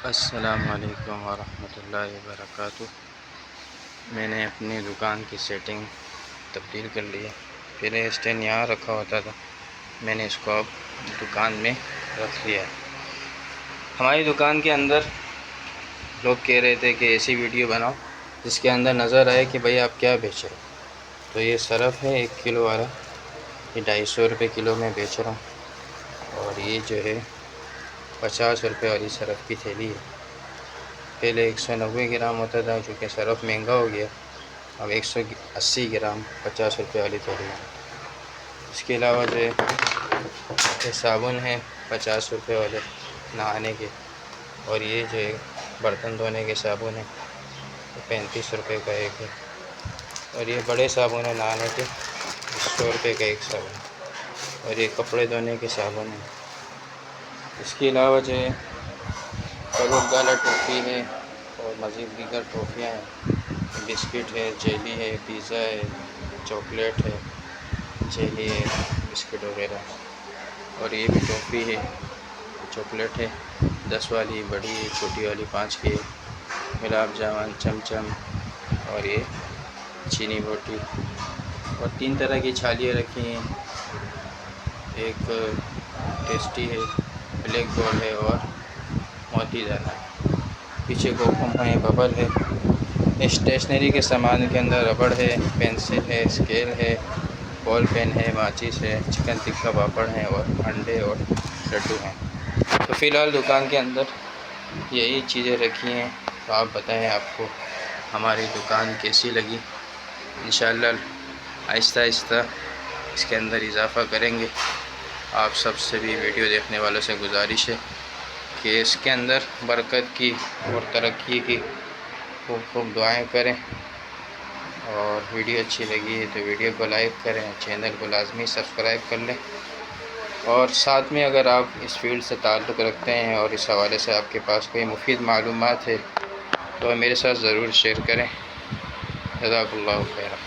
السلام علیکم ورحمۃ اللہ وبرکاتہ۔ میں نے اپنی دکان کی سیٹنگ تبدیل کر لی ہے۔ پہلے اسٹینڈ یہاں رکھا ہوتا تھا، میں نے اس کو اب دکان میں رکھ لیا ہے۔ ہماری دکان کے اندر لوگ کہہ رہے تھے کہ ایسی ویڈیو بناؤ جس کے اندر نظر آئے کہ بھئی آپ کیا بیچ رہے ہو۔ تو یہ صرف ہے 1 کلو والا، یہ 250 روپے کلو میں بیچ رہا ہوں، اور یہ جو ہے 50 روپے والی صرف کی تھیلی ہے۔ پہلے 190 گرام ہوتا تھا، چونکہ صرف مہنگا ہو گیا، اب 180 گرام 50 روپے والی تھیلی ہے۔ اس کے علاوہ جو ہے یہ صابن ہے 50 روپے والے نہانے کے، اور یہ جو ہے برتن دھونے کے صابن ہے، 35 روپے کا ایک ہے، اور یہ بڑے صابن ہیں نہانے کے، 100 روپے کا ایک صابن، اور یہ کپڑے دھونے کے صابن ہیں۔ اس کے علاوہ جو ہے فروٹ والا ٹوفی ہے، اور مزید دیگر ٹوفیاں ہیں، بسکٹ ہے، جیلی ہے، پیزا ہے، چاکلیٹ ہے، جیلی ہے، بسکٹ وغیرہ، اور یہ بھی ٹوفی ہے، چاکلیٹ ہے، 10 والی بڑی ہے، چھوٹی والی 5 کی ہے، گلاب جامن، چمچم، اور یہ چینی بوٹی، اور 3 طرح کی چھالیاں رکھی ہیں، ایک ٹیسٹی ہے، بلیک گولڈ ہے، اور موتی دانا ہے۔ پیچھے کوکم ہے، ببل ہے۔ اسٹیشنری کے سامان کے اندر ربڑ ہے، پینسل ہے، اسکیل ہے، بال پین ہے، ماچس ہے، چکن ٹکا پاپڑ ہیں، اور انڈے اور لڈو ہیں۔ تو فی الحال دکان کے اندر یہی چیزیں رکھی ہیں۔ تو آپ بتائیں آپ کو ہماری دکان کیسی لگی؟ انشاءاللہ آہستہ آہستہ اس کے اندر اضافہ کریں گے۔ آپ سب سے بھی ویڈیو دیکھنے والوں سے گزارش ہے کہ اس کے اندر برکت کی اور ترقی کی خوب خوب دعائیں کریں، اور ویڈیو اچھی لگی ہے تو ویڈیو کو لائک کریں، چینل کو لازمی سبسکرائب کر لیں، اور ساتھ میں اگر آپ اس فیلڈ سے تعلق رکھتے ہیں اور اس حوالے سے آپ کے پاس کوئی مفید معلومات ہے تو میرے ساتھ ضرور شیئر کریں۔ جزاک اللہ خیر۔